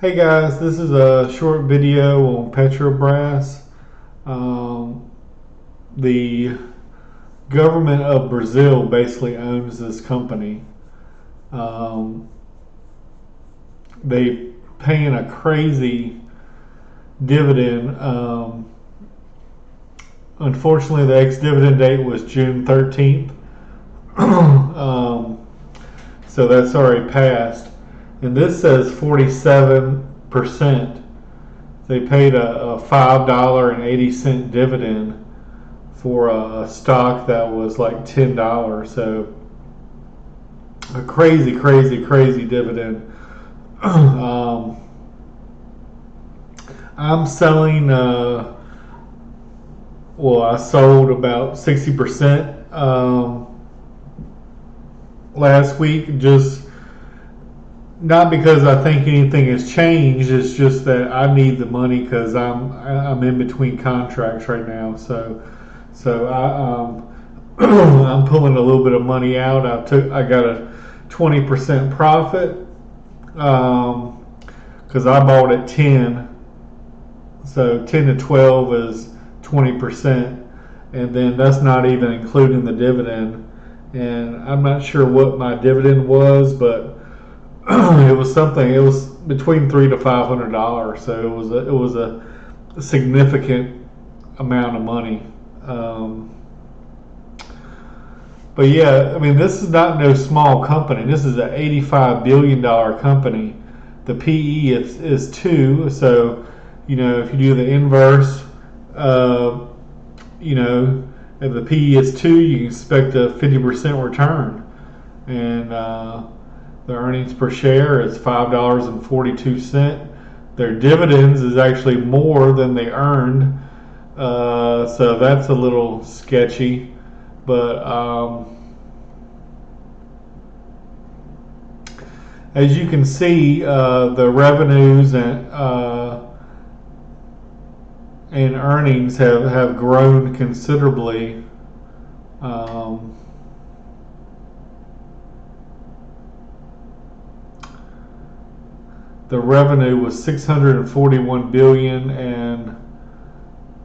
Hey guys, this is a short video on Petrobras. Um, the government of Brazil basically owns this company. Um, they paying a crazy dividend. Unfortunately, the ex-dividend date was June 13th. So that's already passed. And this says 47%. They paid a $5.80 dividend for a stock that was like $10. So a crazy, crazy, crazy dividend. um, I'm selling. I sold about 60% last week. Just not because I think anything has changed. It's just that I need the money because I'm in between contracts right now. So I'm pulling a little bit of money out. I got a 20% profit because I bought at 10. So 10 to 12 is 20%, and then that's not even including the dividend. And I'm not sure what my dividend was, but it was something. It was between $300 to $500. So it was a significant amount of money. Um, but yeah, I mean, this is not no small company. This is an $85 billion company. The PE is 2. So, if you do the inverse, uh, you know, if the PE is 2, you can expect a 50% return. And the earnings per share is $5.42. Their dividends is actually more than they earned. So that's a little sketchy. But as you can see, the revenues and earnings have grown considerably. Um, the revenue was 641 billion and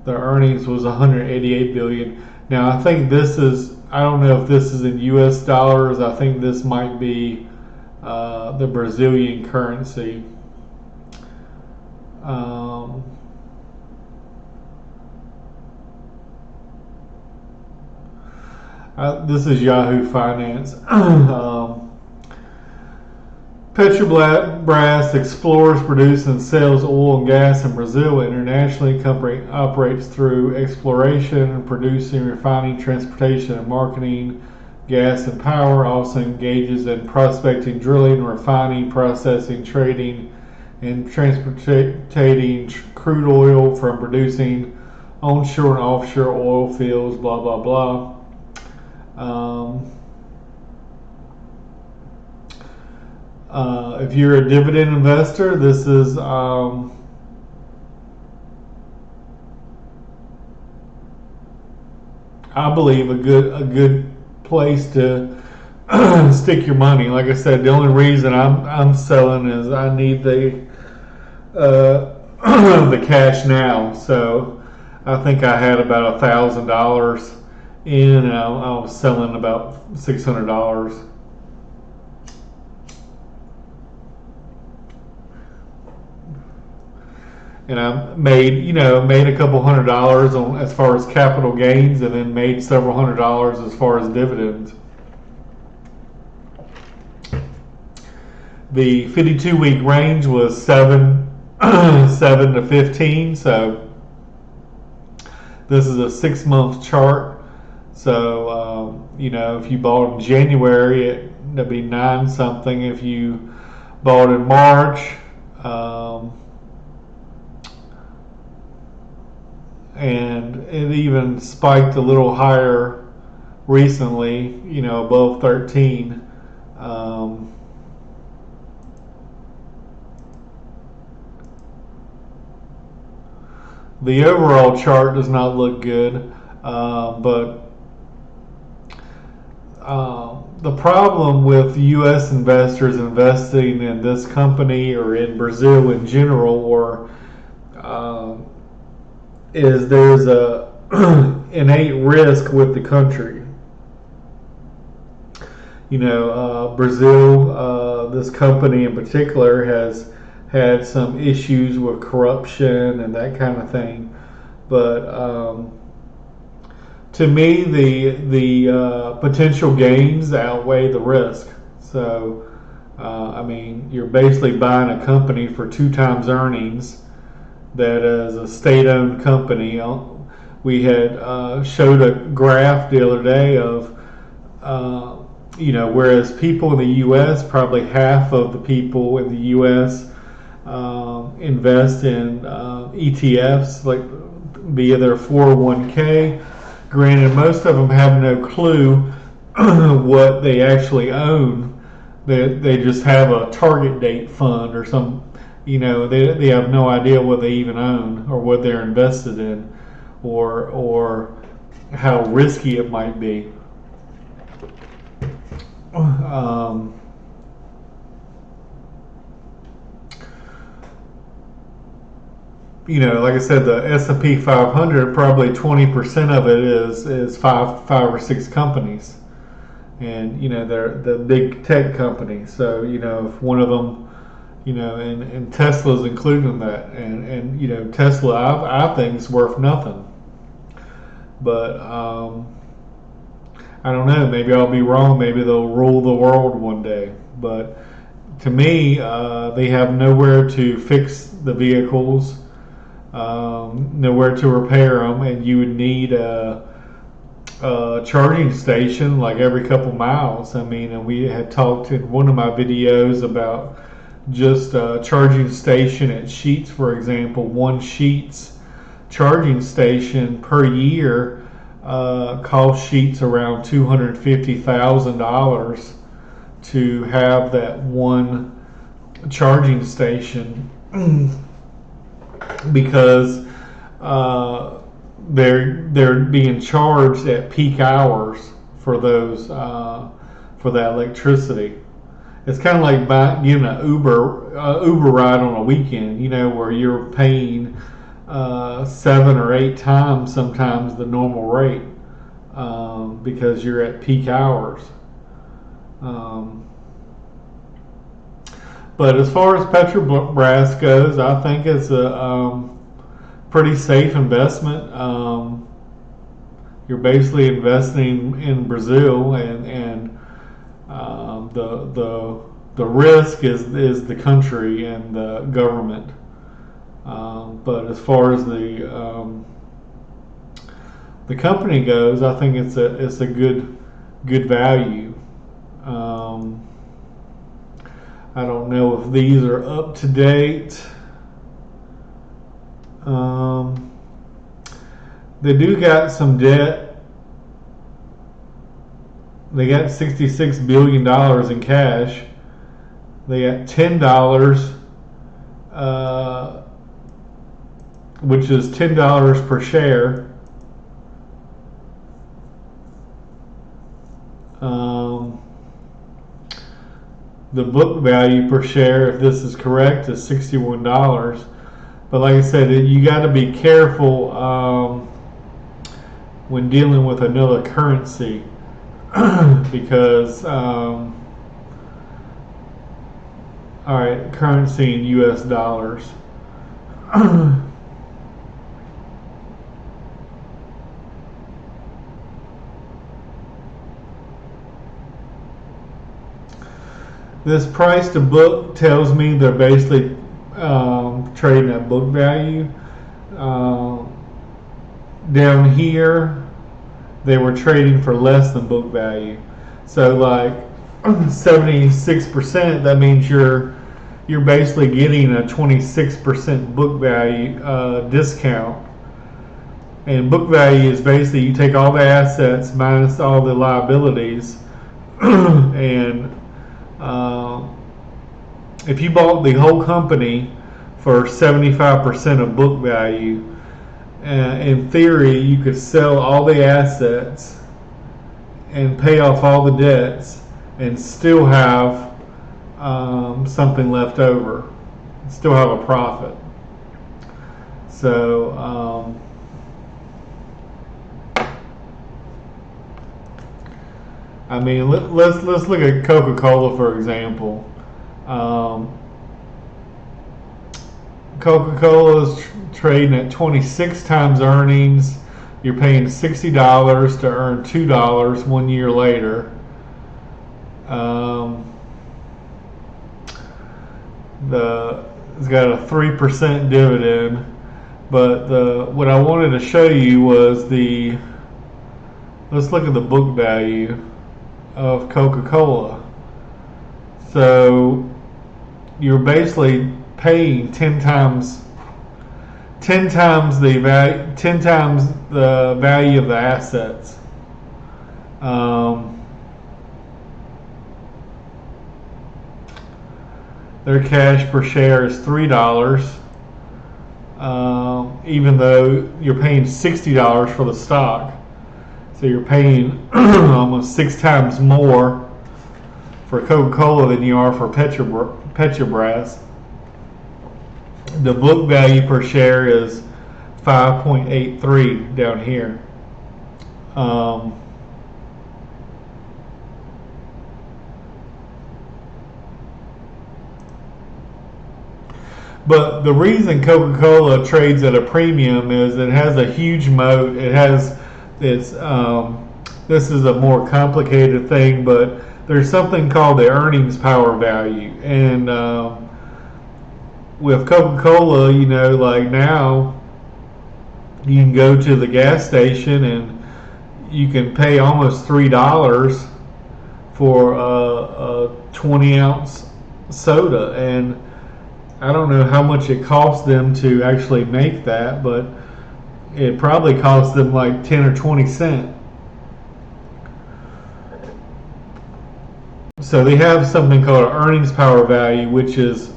the earnings was 188 billion. Now I think I don't know if this is in US dollars. I think this might be the Brazilian currency. Um, this is Yahoo Finance. Petrobras explores, produces, and sells oil and gas in Brazil. Internationally, the company operates through exploration, producing, refining, transportation, and marketing gas and power. Also engages in prospecting, drilling, refining, processing, trading, and transporting crude oil from producing onshore and offshore oil fields. Blah blah blah. If you're a dividend investor, this is I believe a good place to stick your money. Like I said, the only reason I'm selling is I need the the cash now. So I think I had about $1,000 in, and I was selling about $600. And I made a couple $100 on as far as capital gains, and then made several $100 as far as dividends. The 52-week range was 7 to 15. So this is a 6-month chart. So if you bought in January, it'd be 9 something. If you bought in March. And it even spiked a little higher recently, above 13. The overall chart does not look good, but the problem with U.S. investors investing in this company or in Brazil in general, or is there's a innate risk with the country. Brazil, this company in particular, has had some issues with corruption and that kind of thing. But to me, the potential gains outweigh the risk. So, you're basically buying a company for 2 times earnings that is a state-owned company. We had showed a graph the other day of, whereas people in the U.S., probably half of the people in the U.S. Invest in ETFs, like via their 401k. Granted, most of them have no clue what they actually own. They just have a target date fund or some, they have no idea what they even own or what they're invested in, or how risky it might be. Like I said, the S&P 500, probably 20% of it is five or six companies, and they're the big tech companies. So if one of them, and Tesla's included in that, and Tesla, I think is worth nothing, but I don't know. Maybe I'll be wrong. Maybe they'll rule the world one day. But to me, they have nowhere to fix the vehicles, nowhere to repair them, and you would need a charging station like every couple miles. And we had talked in one of my videos about just a charging station at Sheetz, for example. One Sheetz charging station per year cost Sheetz around $250,000 to have that one charging station because they're being charged at peak hours for those for that electricity. It's kind of like getting an Uber ride on a weekend, where you're paying 7 or 8 times sometimes the normal rate because you're at peak hours. But as far as Petrobras goes, I think it's a pretty safe investment. You're basically investing in Brazil, and the risk is the country and the government. But as far as the company goes, I think it's a good value. I don't know if these are up to date. They do got some debt. They got $66 billion in cash. They got $10, which is $10 per share. The book value per share, if this is correct, is $61. But like I said, you got to be careful when dealing with another currency because, all right, currency in U.S. dollars. This price to book tells me they're basically trading at book value. Down here, they were trading for less than book value. So like 76%, that means you're basically getting a 26% book value discount. And book value is basically you take all the assets minus all the liabilities and if you bought the whole company for 75% of book value, in theory, you could sell all the assets and pay off all the debts and still have something left over, still have a profit. So I mean, let's look at Coca-Cola for example. Um, Coca-Cola is trading at 26 times earnings. You're paying $60 to earn $2 1 year later. It's got a 3% dividend, but what I wanted to show you was let's look at the book value of Coca-Cola. So you're basically paying 10 times the value of the assets. Their cash per share is $3, even though you're paying $60 for the stock. So you're paying almost 6 times more for Coca-Cola than you are for Petrobras. The book value per share is 5.83 down here. But the reason Coca-Cola trades at a premium is it has a huge moat. This is a more complicated thing, but there's something called the earnings power value. And with Coca-Cola, like now, you can go to the gas station and you can pay almost $3 for a 20-ounce soda. And I don't know how much it costs them to actually make that, but it probably costs them like 10 or 20 cents. So they have something called an earnings power value, which is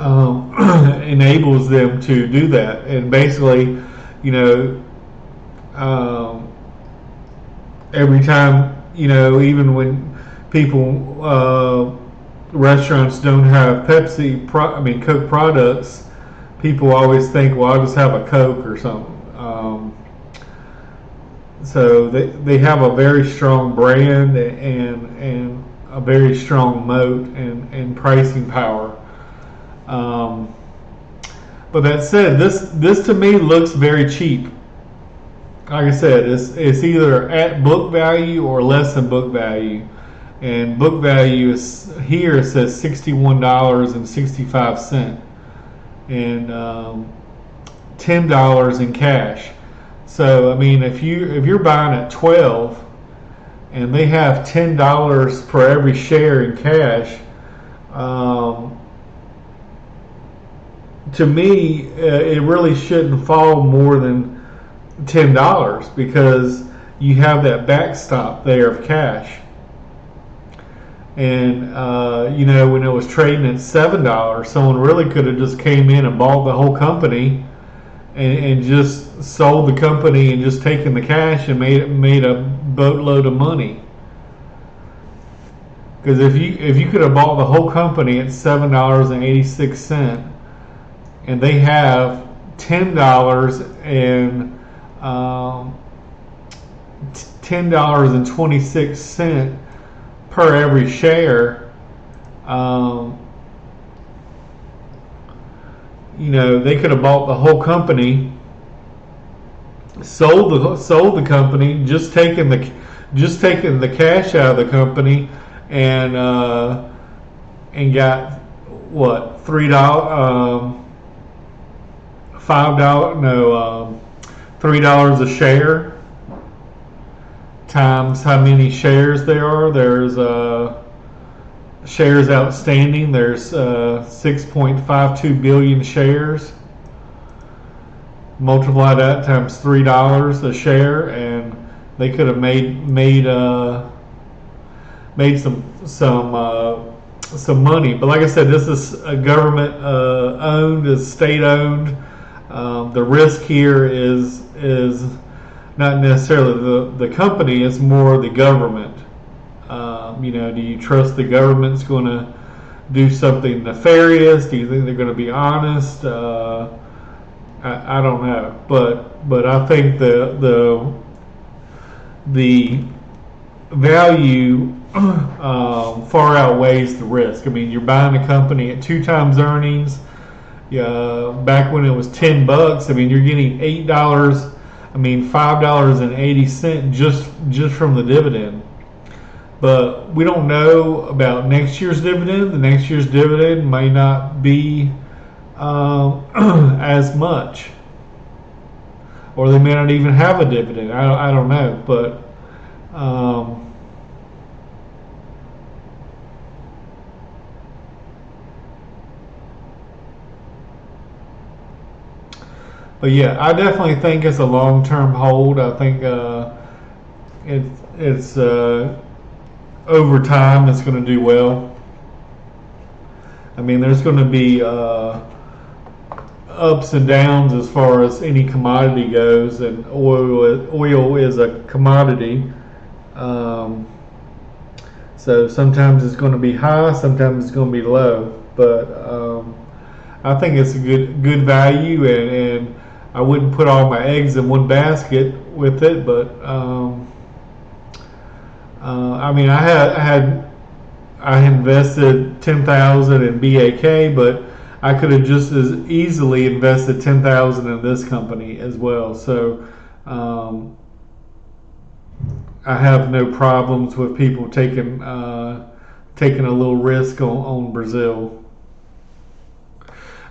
enables them to do that. And basically, every time, even when people restaurants don't have Coke products, people always think, well, I'll just have a Coke or something. So they have a very strong brand and a very strong moat and pricing power. But that said, this to me looks very cheap. Like I said, it's either at book value or less than book value. And book value is here, it says $61.65 and $10 in cash. So I mean, if you're buying at 12 and they have $10 per every share in cash, to me it really shouldn't fall more than $10 because you have that backstop there of cash. And when it was trading at $7, someone really could have just came in and bought the whole company and just sold the company and just taken the cash and made a boatload of money. Because if you could have bought the whole company at $7.86 and they have $10.26 per every share, they could have bought the whole company, sold the company, just taken the cash out of the company, and got what, $3 $3 a share times how many shares there are. There's shares outstanding. There's 6.52 billion shares. Multiply that times $3 a share, and they could have made some money. But like I said, this is a government owned, is state owned. The risk here is not necessarily the company, it's more the government. Do you trust the government's going to do something nefarious? Do you think they're going to be honest? I don't know, but I think the value far outweighs the risk. I mean, you're buying a company at 2 times earnings. Back when it was $10, I mean, you're getting $8. I mean, $5.80 just from the dividend. But we don't know about next year's dividend. The next year's dividend may not be as much, or they may not even have a dividend. I don't know, but yeah, I definitely think it's a long-term hold. I think it's over time it's going to do well. I mean, there's going to be ups and downs as far as any commodity goes, and oil is a commodity. So sometimes it's going to be high, sometimes it's going to be low. But I think it's a good value, and I wouldn't put all my eggs in one basket with it. But I mean, I invested 10,000 in BAK, but I could have just as easily invested 10,000 in this company as well. So I have no problems with people taking a little risk on Brazil.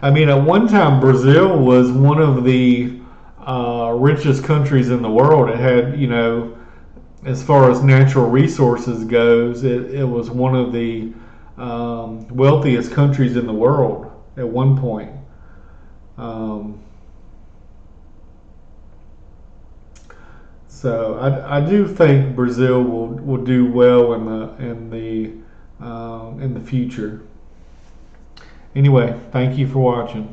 I mean, at one time, Brazil was one of the richest countries in the world. It had, as far as natural resources goes, it was one of the wealthiest countries in the world at one point. So I do think Brazil will do well in the future. Anyway, thank you for watching.